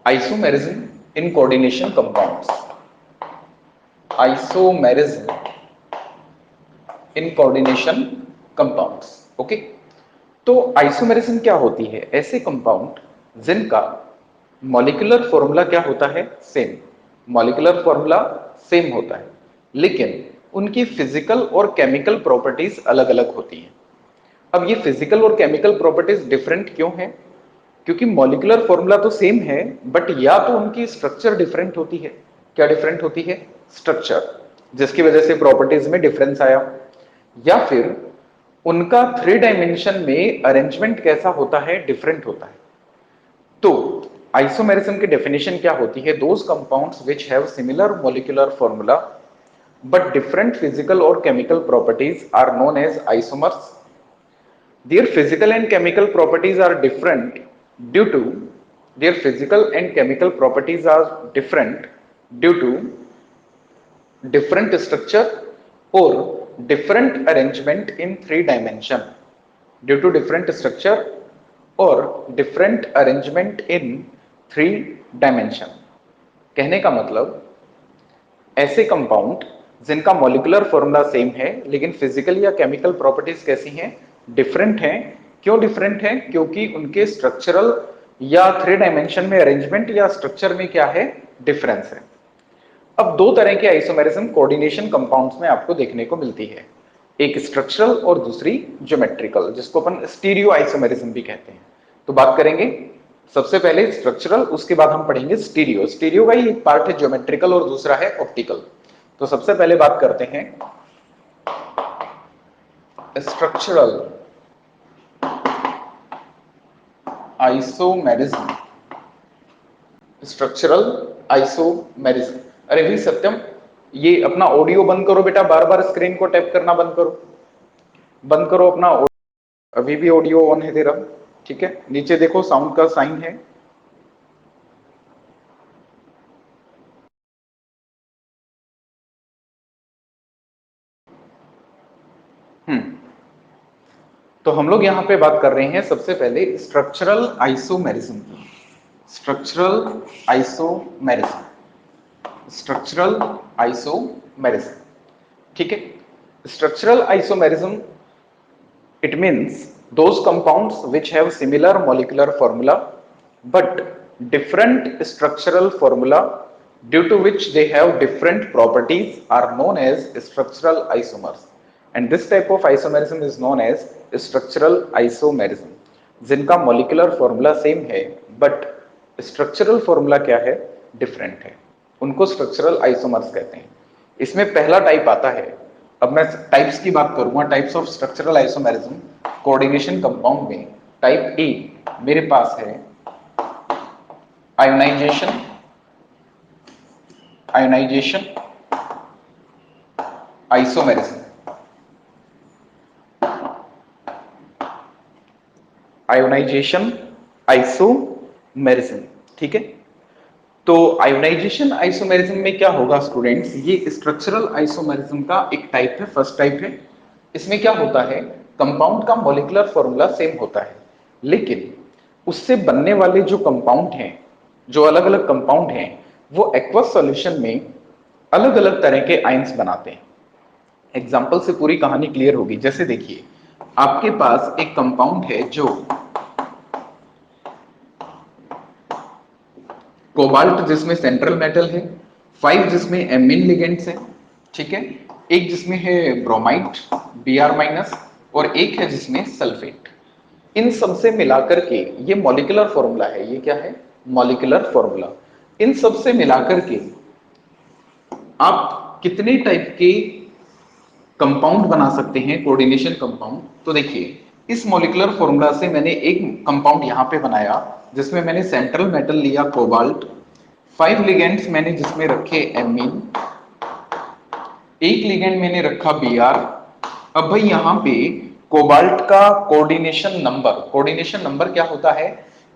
Isomerism in coordination compounds, isomerism in coordination compounds. Okay, तो isomerism क्या होती है? ऐसे कंपाउंड जिनका मॉलिक्यूलर फॉर्मूला क्या होता है? सेम, मॉलिक्यूलर फॉर्मूला सेम होता है, लेकिन उनकी फिजिकल और केमिकल प्रॉपर्टीज अलग अलग होती हैं। अब ये फिजिकल और केमिकल प्रॉपर्टीज डिफरेंट क्यों है? क्योंकि मॉलिक्यूलर फॉर्मूला तो सेम है, बट या तो उनकी स्ट्रक्चर डिफरेंट होती है। क्या डिफरेंट होती है? स्ट्रक्चर, जिसकी वजह से प्रॉपर्टीज में डिफरेंस आया, या फिर उनका 3 डायमेंशन में अरेंजमेंट कैसा होता है? डिफरेंट होता है। तो आइसोमेरिज्म की डेफिनेशन क्या होती है? Those compounds which have similar molecular formula but different physical और chemical properties are known as isomers. Their physical and chemical properties are different due to their physical and chemical properties are different due to different structure or different arrangement in 3 dimension, due to different structure or different arrangement in 3 dimension। कहने का मतलब ऐसे compound जिनका molecular formula same है लेकिन physical या chemical properties कैसी हैं? डिफरेंट हैं। क्यों डिफरेंट हैं? क्योंकि उनके स्ट्रक्चरल या 3 डायमेंशन में अरेंजमेंट या स्ट्रक्चर में क्या है? डिफरेंस है। अब दो तरह के आइसोमेरिज्म कोऑर्डिनेशन कंपाउंड्स में आपको देखने को मिलती है, एक स्ट्रक्चरल और दूसरी ज्योमेट्रिकल, जिसको अपन स्टीरियो आइसोमेरिज्म भी कहते हैं। तो बात करेंगे सबसे पहले स्ट्रक्चरल, उसके बाद हम पढ़ेंगे स्टीरियो। स्टीरियो का ही एक पार्ट है ज्योमेट्रिकल और दूसरा है ऑप्टिकल। तो सबसे पहले बात करते हैं स्ट्रक्चरल आइसोमेरिज्म। Structural isomerism. अरे भाई सत्यम, ये अपना ऑडियो बंद करो बेटा, बार बार स्क्रीन को टैप करना बंद करो, बंद करो अपना। अभी भी ऑडियो ऑन है तेरा? ठीक है, नीचे देखो साउंड का साइन है। तो हम लोग यहां पे बात कर रहे हैं सबसे पहले स्ट्रक्चरल आइसोमेरिज्म की। Structural isomerism, structural isomerism. ठीक है, structural isomerism, it means those compounds which have similar molecular formula but different structural formula due to which they have different properties are known as structural isomers, and this type of isomerism is known as structural isomerism। जिनका molecular formula same है but structural formula क्या है? Different है, उनको structural isomers कहते हैं। इसमें पहला टाइप आता है, अब मैं टाइप्स की बात करूंगा, types of structural isomerism coordination compound में। टाइप ए मेरे पास है ionization, ionization isomerism, ionization isomerism. ठीक है, तो आयोनाइजेशन आइसोमेरिज्म में क्या होगा स्टूडेंट्स? ये स्ट्रक्चरल आइसोमेरिज्म का एक टाइप है, फर्स्ट टाइप है। इसमें क्या होता है? कंपाउंड का मॉलिक्यूलर फॉर्मूला सेम होता है, लेकिन उससे बनने वाले जो कंपाउंड हैं, जो अलग अलग कंपाउंड हैं, वो एक्वस सॉल्यूशन में अलग अलग तरह के आयंस बनाते हैं। एग्जाम्पल से पूरी कहानी क्लियर होगी। जैसे देखिए, आपके पास एक कंपाउंड है जो कोबाल्ट, जिसमें सेंट्रल मेटल है, 5 जिसमें एमीन लिगेंड्स है, ठीक है, एक जिसमें है ब्रोमाइड Br- और एक है जिसमें सल्फेट। इन सब से मिलाकर के ये मॉलिक्यूलर फॉर्मूला है। ये क्या है? Molecular formula. इन सब से मिलाकर के आप कितने टाइप के कंपाउंड बना सकते हैं, कोऑर्डिनेशन कंपाउंड? तो देखिए, इस मॉलिक्यूलर फॉर्मूला से मैंने एक कंपाउंड यहां पे बनाया जिसमें मैंने सेंट्रल मेटल लिया कोबाल्ट, 5 लिगेंड्स मैंने जिसमें रखे एमीन, एक लिगेंड मैंने रखा Br। अब भाई यहां पे कोबाल्ट का कोऑर्डिनेशन नंबर क्या होता है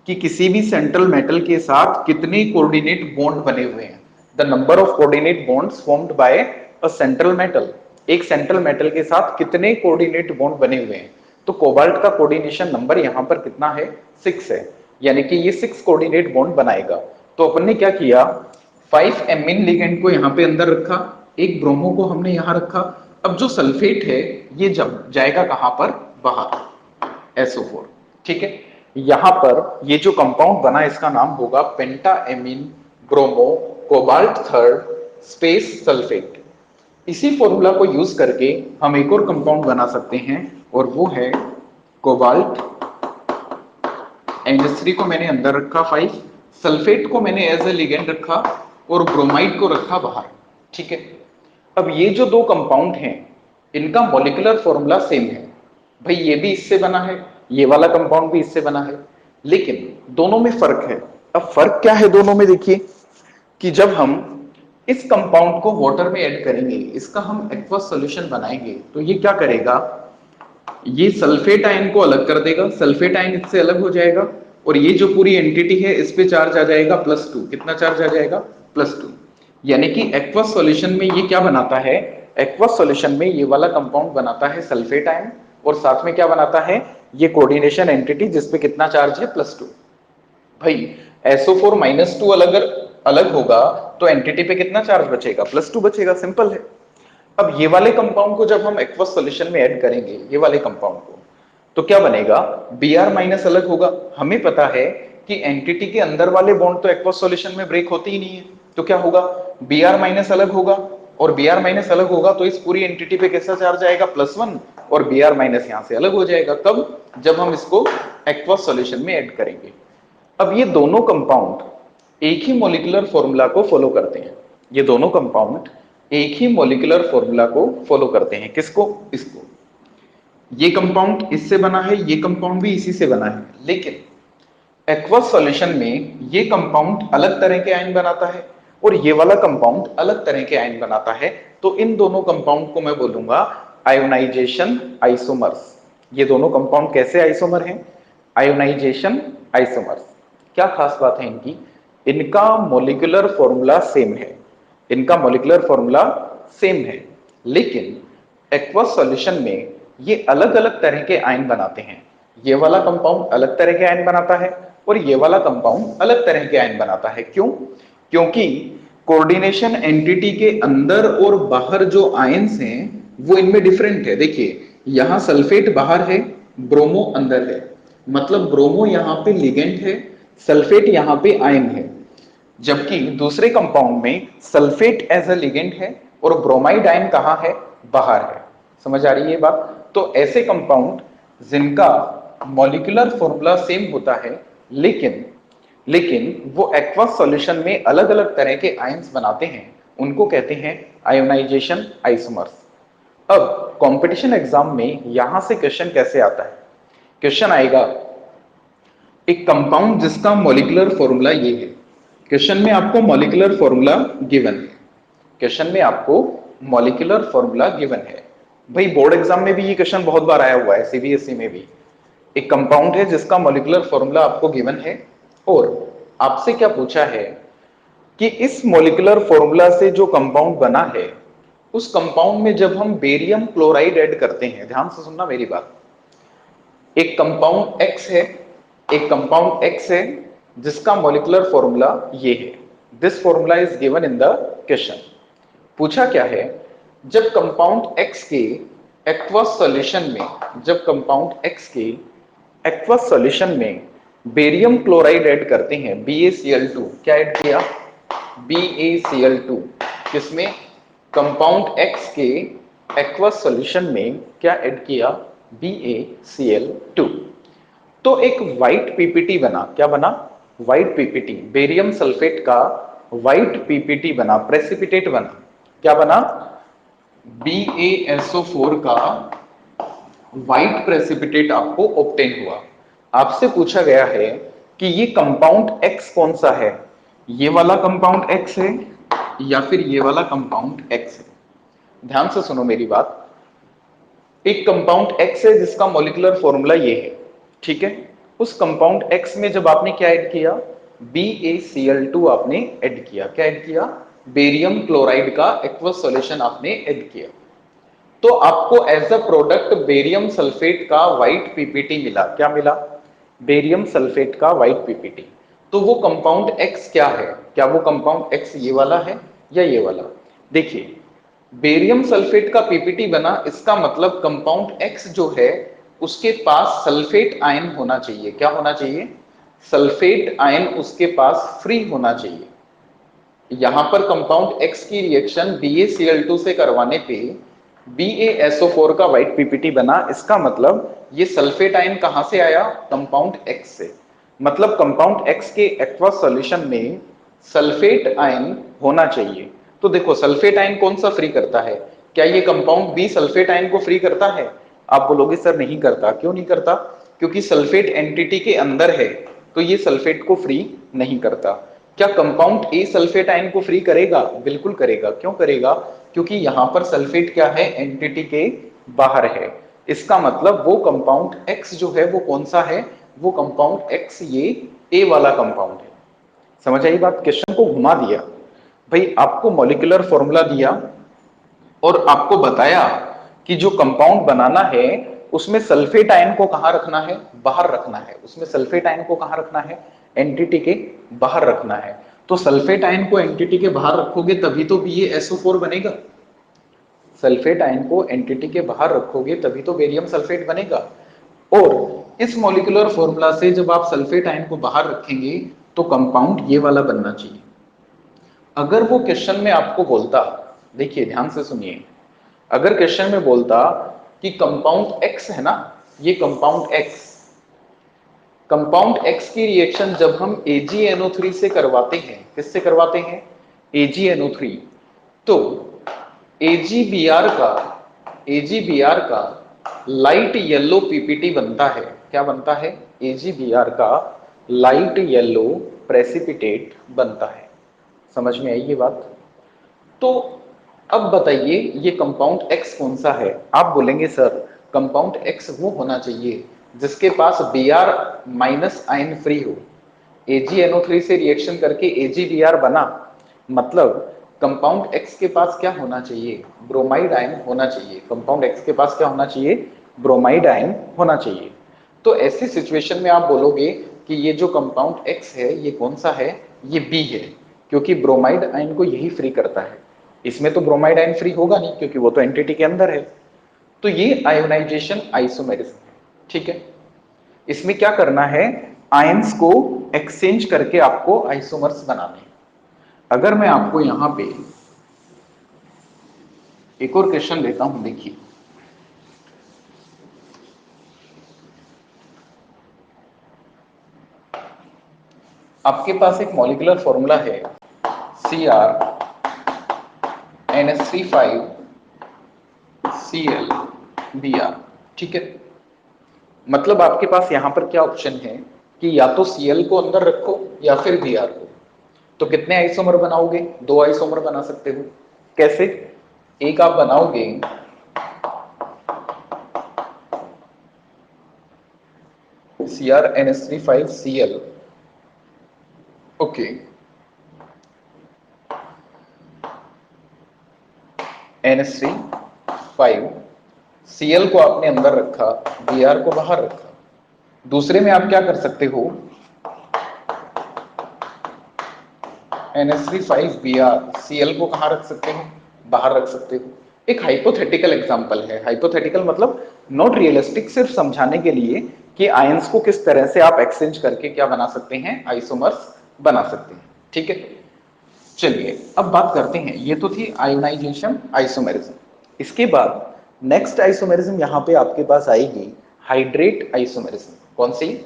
कि किसी भी सेंट्रल मेटल के साथ कितने कोऑर्डिनेट बॉन्ड बने हुए हैं, the number of coordinate bonds formed by a central metal. एक सेंट्रल मेटल के साथ कितने कोऑर्डिनेट बॉन्ड बने हुए हैं? तो कोबाल्ट का कोऑर्डिनेशन नंबर यहां पर कितना है? 6 है, यानी कि ये 6 कोऑर्डिनेट बॉन्ड बनाएगा। तो अपन ने क्या किया, 5 एमीन लिगेंड को यहाँ पे अंदर रखा, एक ब्रोमो को हमने यहाँ रखा। अब जो सल्फेट है ये जब जाएगा कहां पर, बाहर, SO4। ठीक है, यहां पर ये जो कंपाउंड बना इसका नाम होगा penta amine bromo cobalt third space sulphate. इसी फॉर्मूला को यूज करके हम एक और कंपाउंड बना सकते हैं और वो है कोबाल्ट, NH3 को मैंने अंदर रखा 5, सल्फेट को मैंने एज ए लिगेंड रखा और ब्रोमाइड को रखा बाहर। ठीक है, अब ये जो दो कंपाउंड हैं इनका मॉलिक्यूलर फॉर्मूला सेम है। भाई ये भी इससे बना है, ये वाला कंपाउंड भी इससे बना है, लेकिन दोनों में फर्क है। अब फर्क क्या है दोनों में, देखिए कि जब हम इस कंपाउंड को वाटर में ऐड करेंगे, इसका हम एक्वस सॉल्यूशन बनाएंगे, तो ये क्या करेगा, ये सल्फेट आयन को अलग कर देगा, सल्फेट आयन इससे अलग हो जाएगा और ये जो पूरी एंटिटी है इस पे चार्ज आ जाएगा +2। कितना चार्ज आ जाएगा, +2। यानी कि एक्वस सॉल्यूशन में ये क्या बनाता है, एक्वस सॉल्यूशन में ये वाला कंपाउंड बनाता है सल्फेट आयन और साथ में क्या बनाता है, ये कोऑर्डिनेशन एंटिटी जिसपे कितना चार्ज है, +2। भाई SO4 -2 अलग अलग होगा तो एंटिटी पे कितना चार्ज बचेगा, +2 बचेगा, सिंपल है। अब ये वाले कंपाउंड को जब हम एक्वस सॉल्यूशन में ऐड करेंगे, ये वाले कंपाउंड को, तो क्या बनेगा, Br- अलग होगा। हमें पता है कि एंटिटी के अंदर वाले बॉन्ड तो एक्वस सॉल्यूशन में ब्रेक होते ही नहीं है, तो क्या होगा, Br- अलग होगा और Br- अलग होगा तो इस पूरी एंटिटी पे कैसा चार्ज आएगा, +1 और Br- यहां से अलग हो जाएगा। कब, जब हम इसको एक्वस सॉल्यूशन में ऐड करेंगे। अब ये दोनों कंपाउंड एक ही मॉलिक्यूलर फॉर्मूला को फॉलो करते हैं, ये दोनों कंपाउंड एक ही मॉलिक्यूलर फॉर्मूला को फॉलो करते हैं। किसको, इसको, ये कंपाउंड इससे बना है, ये कंपाउंड भी इसी से बना है, लेकिन एक्वस सॉल्यूशन में ये कंपाउंड अलग तरह के आयन बनाता है और ये वाला कंपाउंड अलग तरह के आयन बनाता है। तो इन दोनों कंपाउंड को मैं बोलूंगा आयोनाइजेशन आइसोमर्स। ये दोनों कंपाउंड कैसे आइसोमर हैं, आयोनाइजेशन आइसोमर्स। क्या खास बात है इनकी, इनका मॉलिक्यूलर फॉर्मूला सेम है, इनका मॉलिक्यूलर फॉर्मूला सेम है, लेकिन एक्वस सॉल्यूशन में ये अलग अलग तरह के आयन बनाते हैं। ये वाला कंपाउंड अलग तरह के आयन बनाता है और ये वाला कंपाउंड अलग तरह के आयन बनाता है। क्यों, क्योंकि कोऑर्डिनेशन एंटिटी के अंदर और बाहर जो आयंस हैं वो इनमें डिफरेंट है। देखिए यहां सल्फेट बाहर है, ब्रोमो अंदर है, मतलब ब्रोमो यहां पे लिगेंड है, सल्फेट यहां पे आयन है। जबकि दूसरे कंपाउंड में सल्फेट एज अ लिगेंड है और ब्रोमाइड आयन कहां है, बाहर है। समझ आ रही है ये बात। तो ऐसे कंपाउंड जिनका मॉलिक्यूलर फॉर्मूला सेम होता है लेकिन लेकिन वो एक्वस सॉल्यूशन में अलग अलग तरह के आयंस बनाते हैं, उनको कहते हैं आयोनाइजेशन आइसोमर्स। अब कंपटीशन एग्जाम में यहां से क्वेश्चन कैसे आता है, क्वेश्चन आएगा एक कंपाउंड जिसका मॉलिक्यूलर फॉर्मूला ये है। क्वेश्चन में आपको मॉलिक्यूलर फॉर्मूला गिवन है, क्वेश्चन में आपको मॉलिक्यूलर फॉर्मूला गिवन है। भाई बोर्ड एग्जाम में भी ये क्वेश्चन बहुत बार आया हुआ है, CBSE में भी। एक कंपाउंड है जिसका मॉलिक्यूलर फॉर्मूला आपको गिवन है और आपसे क्या पूछा है कि इस मॉलिक्यूलर फॉर्मूला से जो कंपाउंड बना है उस कंपाउंड में जब हम बेरियम क्लोराइड ऐड करते हैं, ध्यान से सुनना मेरी बात, एक कंपाउंड X है, एक कंपाउंड X है जिसका मॉलिक्यूलर फॉर्मूला ये है। This formula is given in the question. पूछा क्या है, जब कंपाउंड X के एक्वस सॉल्यूशन में, जब कंपाउंड X के एक्वस सॉल्यूशन में बेरियम क्लोराइड ऐड करते हैं, BaCl2, क्या ऐड किया, BaCl2, किसमें, कंपाउंड X के एक्वस सॉल्यूशन में क्या ऐड किया, BaCl2। तो एक व्हाइट पीपीटी बना, क्या बना, व्हाइट पीपीटी, बेरियम सल्फेट का व्हाइट पीपीटी बना, प्रेसिपिटेट बना, क्या बना, BaSO4 का व्हाइट प्रेसिपिटेट आपको ऑब्टेन हुआ। आपसे पूछा गया है कि ये कंपाउंड X कौन सा है, ये वाला कंपाउंड X है या फिर ये वाला कंपाउंड X है। ध्यान से सुनो मेरी बात, एक कंपाउंड X है जिसका मॉलिक्यूलर फॉर्मूला ये है, ठीक है। उस कंपाउंड X में जब आपने क्या ऐड किया, BaCl2 आपने ऐड किया, क्या ऐड किया, बेरियम क्लोराइड का एक्वस सॉल्यूशन आपने ऐड किया, तो आपको as a product barium sulphate का व्हाइट पीपीटी मिला। क्या मिला, बेरियम सल्फेट का व्हाइट पीपीटी। तो वो कंपाउंड एक्स क्या है? क्या वो कंपाउंड एक्स ये वाला है या ये वाला? देखिए, बेरियम सल्फेट का पीपीटी बना, इसका मतलब कंपाउंड एक्स जो है उसके पास सल्फेट आयन होना चाहिए। क्या होना चाहिए? सल्फेट आयन उसके पास फ्री होना चाहिए। यहां पर कंपाउंड एक्स की रिएक्शन BaCl2 से करवाने पे BaSO4 का व्हाइट पीपीटी बना, इसका मतलब ये सल्फेट आयन कहां से आया? कंपाउंड एक्स से। मतलब कंपाउंड एक्स के एक्वस सॉल्यूशन में सल्फेट आयन होना चाहिए। तो देखो, सल्फेट आयन कौन सा फ्री करता है? क्या ये कंपाउंड बी सल्फेट आयन को फ्री करता है? आप बोलोगे सर नहीं करता। क्यों नहीं करता? क्योंकि सल्फेट एंटिटी के अंदर है, तो ये सल्फेट को फ्री नहीं करता। क्या कंपाउंड ए सल्फेट आयन को फ्री करेगा? बिल्कुल करेगा। क्यों करेगा? क्योंकि यहां पर सल्फेट क्या है? एंटिटी के बाहर है। इसका मतलब वो कंपाउंड एक्स जो है वो कौन सा है? वो कंपाउंड एक्स ये ए वाला कंपाउंड है। समझ आई बात? क्वेश्चन को घुमा दिया भाई, आपको मॉलिक्यूलर फॉर्मूला दिया और आपको बताया कि जो कंपाउंड बनाना है उसमें सल्फेट आयन को कहां रखना है? बाहर रखना है। उसमें सल्फेट आयन को कहां रखना है? एंटिटी के बाहर रखना है। तो सल्फेट आयन को एंटिटी के बाहर रखोगे तभी तो BaSO4 बनेगा। सल्फेट आयन को एंटिटी के बाहर रखोगे तभी तो बेरियम सल्फेट बनेगा। और इस मॉलिक्यूलर फॉर्मूला से जब आप सल्फेट आयन को बाहर रखेंगे तो कंपाउंड ये वाला बनना चाहिए। अगर वो क्वेश्चन में आपको बोलता, देखिए ध्यान से सुनिए, अगर क्वेश्चन में बोलता कि कंपाउंड एक्स है ना, ये कंपाउंड एक्स की रिएक्शन जब हम AgNO3 से करवाते हैं, किससे करवाते हैं? AgNO3, तो AgBr का लाइट येलो पीपीटी बनता है। क्या बनता है? AgBr का लाइट येलो प्रेसिपिटेट बनता है। समझ में आई ये बात? तो अब बताइए ये कंपाउंड एक्स कौन सा है? आप बोलेंगे सर कंपाउंड एक्स वो होना चाहिए जिसके पास Br माइनस आयन फ्री हो। AgNO3 से रिएक्शन करके AgBr बना, मतलब कंपाउंड एक्स के पास क्या होना चाहिए? ब्रोमाइड आयन होना चाहिए। कंपाउंड एक्स के पास क्या होना चाहिए? ब्रोमाइड आयन होना चाहिए। तो ऐसी सिचुएशन में आप बोलोगे कि ये जो कंपाउंड एक्स है ये कौन सा है? ये बी है, क्योंकि ब्रोमाइड आयन को यही फ्री करता है। इसमें तो ब्रोमाइड आयन फ्री होगा नहीं क्योंकि वो तो एंटिटी के अंदर है। तो ये आयोनाइजेशन आइसोमेरिज्म है। ठीक है, इसमें क्या करना है? आयंस को एक्सचेंज करके आपको आइसोमर्स बनाने हैं। अगर मैं आपको यहां पे एक और क्वेश्चन देता हूं, देखिए आपके पास एक मॉलिक्यूलर फॉर्मूला है CrNH3 5Cl Br। ठीक है, मतलब आपके पास यहां पर क्या ऑप्शन है कि या तो Cl को अंदर रखो या फिर Br को। तो कितने आइसोमर बनाओगे? 2 आइसोमर बना सकते हो। कैसे? एक आप बनाओगे CrNH3 5Cl, ओके, NH3 5 को आपने अंदर रखा, Br को बाहर रखा। दूसरे में आप क्या कर सकते हो? NH3 5Br Cl को कहां रख सकते हो? बाहर रख सकते हो। एक हाइपोथेटिकल एग्जांपल है। हाइपोथेटिकल मतलब नॉट रियलिस्टिक, सिर्फ समझाने के लिए कि आयंस को किस तरह से आप एक्सचेंज करके क्या बना सकते हैं? आइसोमर्स बना सकते हैं। ठीक है, चलिए अब बात करते हैं। ये तो थी आयोनाइजेशन आइसोमेरिज्म। इसके बाद नेक्स्ट आइसोमेरिज्म यहां पे आपके पास आएगी हाइड्रेट आइसोमेरिज्म। कौन सी?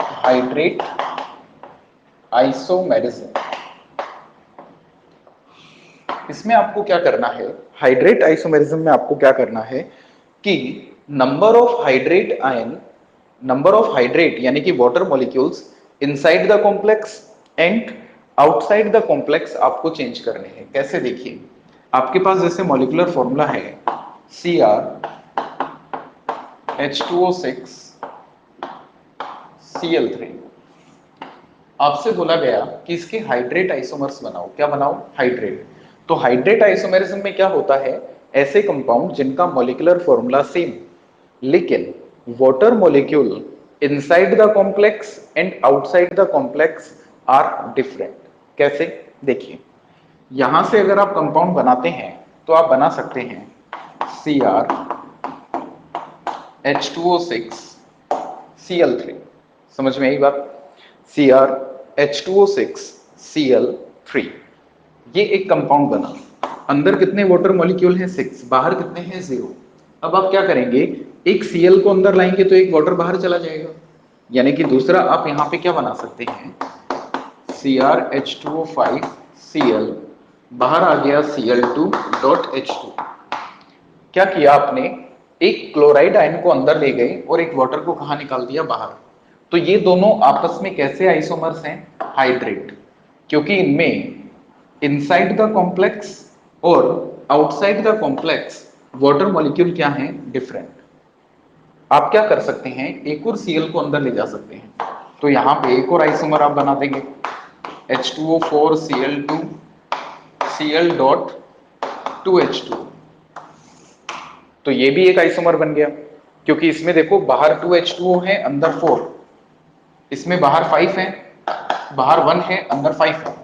Hydrate isomerism. इसमें आपको क्या करना है? हाइड्रेट आइसोमेरिज्म में आपको क्या करना है कि number of hydrate ion, number of hydrate यानी कि water molecules inside the complex and outside the complex आपको चेंज करने हैं। कैसे? देखिए, आपके पास जैसे मॉलिक्यूलर फॉर्मूला है CrH2O6Cl3, आपसे बोला गया कि इसके हाइड्रेट आइसोमर्स बनाओ। क्या बनाओ? हाइड्रेट। तो हाइड्रेट आइसोमेरिज्म में क्या होता है? ऐसे कंपाउंड जिनका मॉलिक्यूलर फॉर्मूला सेम लेकिन water molecule inside the complex and outside the complex are different. कैसे? देखिए, यहां से अगर आप कंपाउंड बनाते हैं तो आप बना सकते हैं CrH2O6 Cl3। समझ में आई बात? CrH2O6 Cl3, ये एक कंपाउंड बना। अंदर कितने वाटर मॉलिक्यूल हैं? 6, बाहर कितने हैं? 0। अब आप क्या करेंगे, एक Cl को अंदर लाएंगे तो एक वाटर बाहर चला जाएगा, यानी कि दूसरा आप यहां पे क्या बना सकते हैं, CrH2O5 Cl, बाहर आ गया Cl2.H2। क्या किया आपने, एक क्लोराइड आयन को अंदर ले गए और एक वाटर को कहां निकाल दिया? बाहर। तो ये दोनों आपस में कैसे आइसोमर्स हैं? हाइड्रेट, क्योंकि इनमें इनसाइड द कॉम्प्लेक्स और outside the complex water molecule क्या हैं? डिफरेंट। आप क्या कर सकते हैं, एक और Cl को अंदर ले जा सकते हैं, तो यहां पे एक और आइसोमर आप बना देंगे, H2O4 Cl2 Cl.2H2। तो ये भी एक आइसोमर बन गया, क्योंकि इसमें देखो बाहर 2H2O है, अंदर 4, इसमें बाहर 5 है, बाहर 1 है, अंदर 5 है।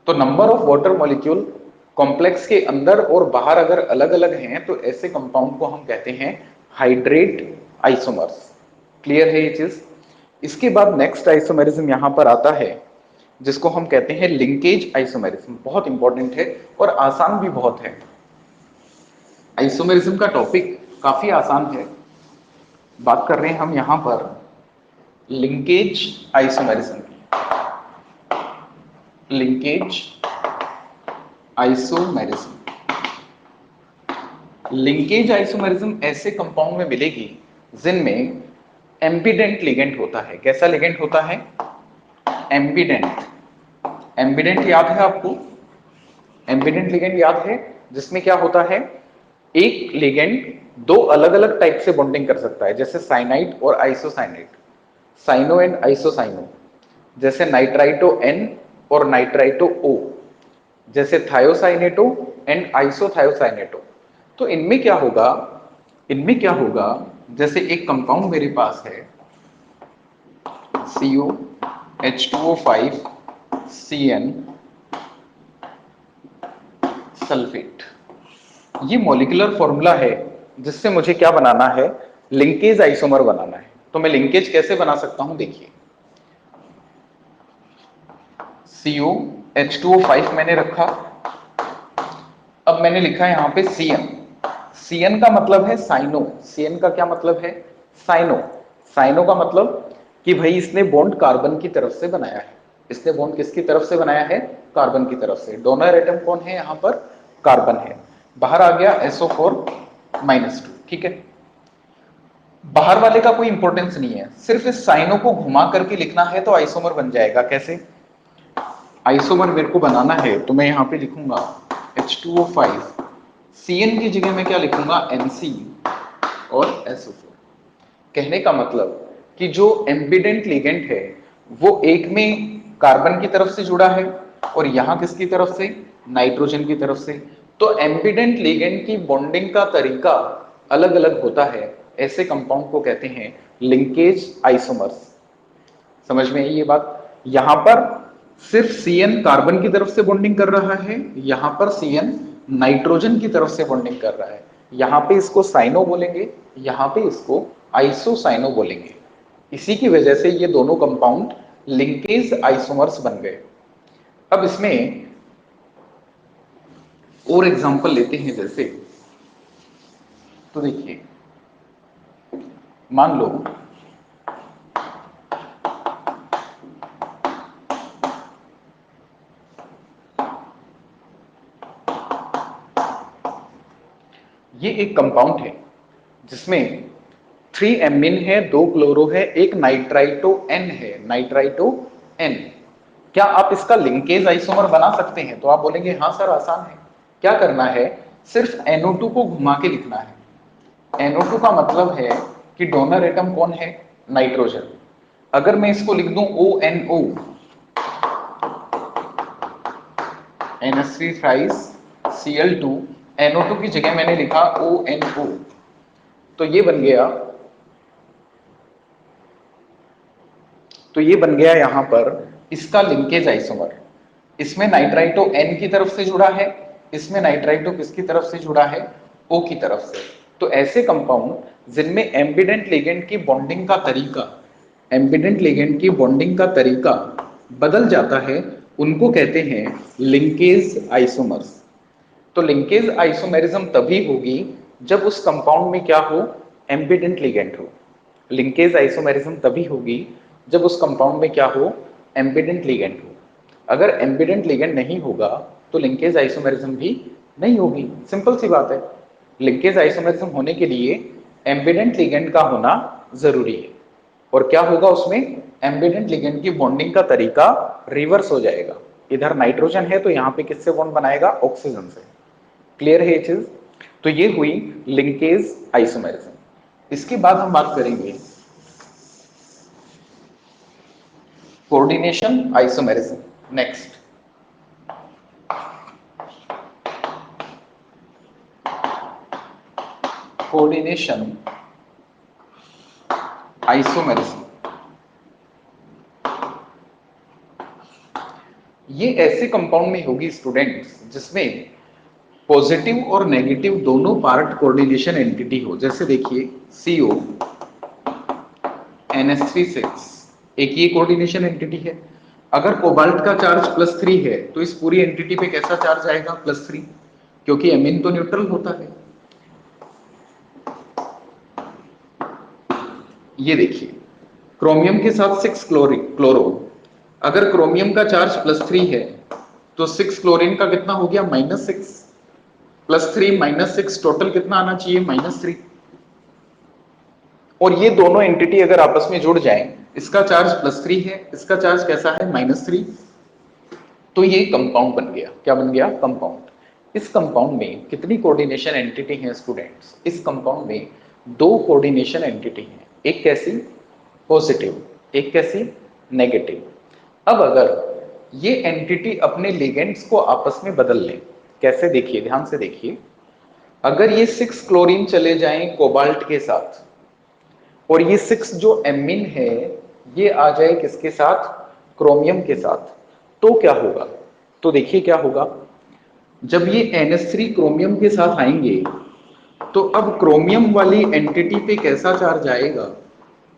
तो number of water molecule complex के अंदर और बाहर अगर अलग अलग हैं तो ऐसे कंपाउंड को हम कहते हैं हाइड्रेट आइसोमर्स। क्लियर है ये चीज? इसके बाद नेक्स्ट आइसोमेरिज्म यहां पर आता है जिसको हम कहते हैं लिंकेज आइसोमेरिज्म। बहुत इंपॉर्टेंट है और आसान भी बहुत है। आइसोमेरिज्म का टॉपिक काफी आसान है। बात कर रहे हैं हम यहां पर लिंकेज आइसोमेरिज्म की। लिंकेज आइसोमेरिज्म, लिंकेज आइसोमेरिज्म ऐसे कंपाउंड में मिलेगी जिनमें एम्बिडेंट लिगेंड होता है। कैसा लिगेंड होता है? एम्बिडेंट। एम्बिडेंट याद है आपको? एम्बिडेंट लिगेंड याद है, जिसमें क्या होता है, एक लिगेंड दो अलग अलग टाइप से बॉन्डिंग कर सकता है, जैसे साइनाइड और आइसोसाइनाइड, साइनो एंड आइसोसाइनो, जैसे नाइट्राइटो एन और नाइट्राइटो ओ, जैसे थायोसाइनेटो एंड आइसोथायोसाइनेटो। तो इनमें क्या होगा, इनमें क्या होगा, जैसे एक कंपाउंड मेरे पास है COH2O5 CN सल्फेट। ये मॉलिक्यूलर फॉर्मूला है जिससे मुझे क्या बनाना है, लिंकेज आइसोमर बनाना है। तो मैं लिंकेज कैसे बना सकता हूं, देखिए, COH2O5 मैंने रखा, अब मैंने लिखा यहां पे CN। CN का मतलब है साइनो। CN का क्या मतलब है? साइनो। साइनो का मतलब कि भाई इसने बॉन्ड कार्बन की तरफ से बनाया है। इसने बॉन्ड किसकी तरफ से बनाया है? कार्बन की तरफ से। डोनर एटम कौन है यहां पर? कार्बन है। बाहर आ गया SO4-2। ठीक है, बाहर वाले का कोई इंपॉर्टेंस नहीं है, सिर्फ इस साइनो को घुमा करके लिखना है तो आइसोमर बन जाएगा। कैसे? आइसोमर मेरे को बनाना है तो मैं यहां पे लिखूंगा H2O5, CN की जगह मैं क्या लिखूंगा, NC और SO4। कहने का मतलब कि जो एम्बिडेंट लिगेंड है वो एक में कार्बन की तरफ से जुड़ा है और यहां किसकी तरफ से? नाइट्रोजन की तरफ से। तो एम्बिडेंट लिगेंड की बॉन्डिंग का तरीका अलग अलग होता है। ऐसे कंपाउंड को कहते हैं लिंकेज आइसोमर्स। समझ में आई ये बात? यहां पर सिर्फ CN कार्बन की तरफ से बॉन्डिंग कर रहा है, यहां पर CN नाइट्रोजन की तरफ से बॉन्डिंग कर रहा है। यहां पे इसको साइनो बोलेंगे, यहां पे इसको आइसोसाइनो बोलेंगे। इसी की वजह से ये दोनों कंपाउंड लिंकेज आइसोमर्स बन गए। अब इसमें और एग्जांपल लेते हैं, जैसे तो देखिए, मान लो ये एक कंपाउंड है जिसमें 3 एमीन है, 2 क्लोरो है, एक नाइट्राइटो एन है, नाइट्राइटो एन। क्या आप इसका लिंकेज आइसोमर बना सकते हैं? तो आप बोलेंगे हाँ सर आसान है। क्या करना है, सिर्फ NO2 को घुमा के लिखना है। NO2 का मतलब है कि डोनर एटम कौन है? नाइट्रोजन। अगर मैं इसको लिख दूं ONO, NH3 thrice Cl2, NO2 की जगह मैंने लिखा ONO, तो ये बन गया तो ये बन गया यहाँ पर इसका लिंकेज आइसोमर। इसमें नाइट्राइटो N की तरफ से जुड़ा है, इसमें नाइट्राइटो किसकी तरफ से जुड़ा है, O की तरफ से। तो ऐसे कंपाउंड जिनमें एम्बिडेंट लिगेंड की बॉन्डिंग का तरीका, एम्बिडेंट लिगेंड की बॉन्डिंग का तरीका बदल जाता है, उनको कहते हैं लिंकेज आइसोमर्स। तो लिंकेज आइसोमेरिज्म तभी होगी जब उस कंपाउंड में क्या हो, एम्बिडेंट लिगेंड हो। लिंकेज आइसोमेरिज्म तभी होगी जब उस कंपाउंड में क्या हो, एम्बिडेंट लिगेंड हो। अगर एम्बिडेंट लिगेंड नहीं होगा तो लिंकेज आइसोमेरिज्म भी नहीं होगी। सिंपल सी बात है। लिंकेज आइसोमेरिज्म होने के लिए एम्बिडेंट लिगेंड का होना जरूरी है। और क्या होगा उसमें, एम्बिडेंट लिगेंड की बॉन्डिंग का तरीका रिवर्स हो जाएगा। इधर नाइट्रोजन है तो यहाँ पे किससे बॉन्ड बनाएगा, ऑक्सीजन से। क्लियर है ये चीज। तो ये हुई लिंकेज आइसोमेरिज्म। इसके बाद हम बात करेंगे coordination isomerism. Next, coordination isomerism. ये ऐसे कंपाउंड में होगी स्टूडेंट्स जिसमें पॉजिटिव और नेगेटिव दोनों पार्ट कोऑर्डिनेशन एंटिटी हो। जैसे देखिए CO NH3 6 एक ये कोऑर्डिनेशन एंटिटी है। अगर कोबाल्ट का चार्ज +3 है तो इस पूरी एंटिटी पे कैसा चार्ज आएगा, +3, क्योंकि एमीन तो न्यूट्रल होता है। ये देखिए क्रोमियम के साथ 6 क्लोरो, अगर क्रोमियम का चार्ज +3 है तो 6 क्लोरीन का कितना हो गया, -6, +3 -6 टोटल कितना आना चाहिए, -3। और ये दोनों एंटिटी अगर आपस में जुड़ जाएं, इसका चार्ज +3 है, इसका चार्ज कैसा है, -3, तो ये कंपाउंड बन गया। क्या बन गया, कंपाउंड। इस कंपाउंड में कितनी कोऑर्डिनेशन एंटिटी हैं स्टूडेंट्स, इस कंपाउंड में 2 कोऑर्डिनेशन एंटिटी हैं। एक कैसी, पॉजिटिव, एक कैसी, नेगेटिव। अब अगर ये एंटिटी अपने लिगेंड्स को आपस में बदल लें, कैसे, देखिए ध्यान से देखिए। अगर ये 6 क्लोरीन चले जाएं कोबाल्ट के साथ और ये 6 जो एमीन है ये आ जाए किसके साथ, क्रोमियम के साथ, तो क्या होगा, तो देखिए क्या होगा। जब ये NH3 क्रोमियम के साथ आएंगे तो अब क्रोमियम वाली एंटिटी पे कैसा चार्ज आएगा,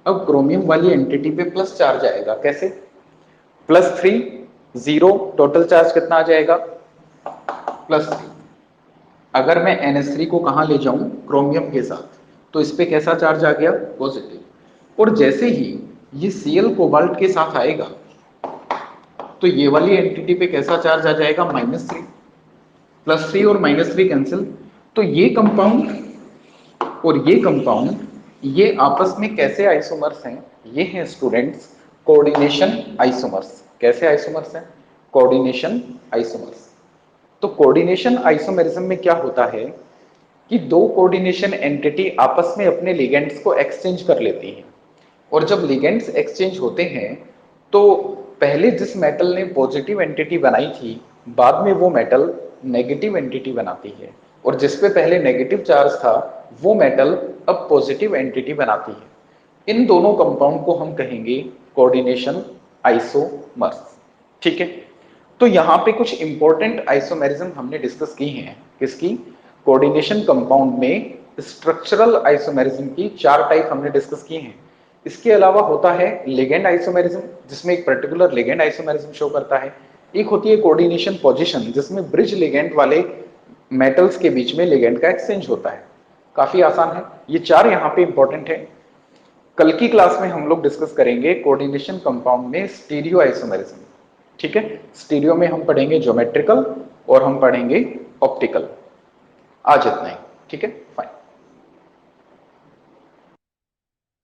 अब क्रोमियम वाली एंटिटी पे प्लस चार्ज आएगा। कैसे, +3, 0, टोटल चार्ज कितना आ जाएगा, +3। अगर मैं NH3 को कहां ले जाऊं, क्रोमियम के साथ, तो इस पे कैसा चार्ज आ गया, पॉजिटिव। और जैसे ही ये Cl कोबाल्ट के साथ आएगा तो ये वाली एंटिटी पे कैसा चार्ज आ जाएगा, -3, +3 और -3 कैंसिल। तो ये कंपाउंड और ये कंपाउंड ये आपस में कैसे आइसोमर्स हैं, ये हैं स्टूडेंट्स कोऑर्डिनेशन आइसोमर्स। कैसे आइसोमर्स हैं, कोऑर्डिनेशन आइसोमर्स। तो कोऑर्डिनेशन आइसोमेरिज्म में क्या होता है कि 2 कोऑर्डिनेशन एंटिटी आपस में अपने लिगेंड्स को एक्सचेंज कर लेती हैं। और जब लिगेंड्स एक्सचेंज होते हैं तो पहले जिस मेटल ने पॉजिटिव एंटिटी बनाई थी, बाद में वो मेटल नेगेटिव एंटिटी बनाती है। और जिस पे पहले नेगेटिव चार्ज था वो मेटल अब पॉजिटिव एंटिटी बनाती है। इन दोनों कंपाउंड को हम कहेंगे कोऑर्डिनेशन आइसोमर्स। ठीक है। तो यहाँ पे कुछ इंपॉर्टेंट आइसोमेरिज्म हमने डिस्कस की हैं। किसकी, कोऑर्डिनेशन कंपाउंड में स्ट्रक्चरल आइसोमेरिज्म की 4 टाइप हमने डिस्कस की हैं। इसके अलावा होता है लिगेंड आइसोमेरिज्म, जिसमें एक पर्टिकुलर लिगेंड आइसोमेरिज्म शो करता है। एक होती है कोऑर्डिनेशन पोजीशन, जिसमें ब्रिज लिगेंड वाले मेटल्स के बीच में लिगेंड का एक्सचेंज होता है। काफी आसान है। ये 4 यहाँ पे इंपॉर्टेंट है। कल की क्लास में हम लोग डिस्कस करेंगे कोऑर्डिनेशन कंपाउंड में स्टीरियो आइसोमेरिज्म। ठीक है। स्टीरियो में हम पढ़ेंगे ज्योमेट्रिकल और हम पढ़ेंगे ऑप्टिकल। आज इतना ही। ठीक है, फाइन।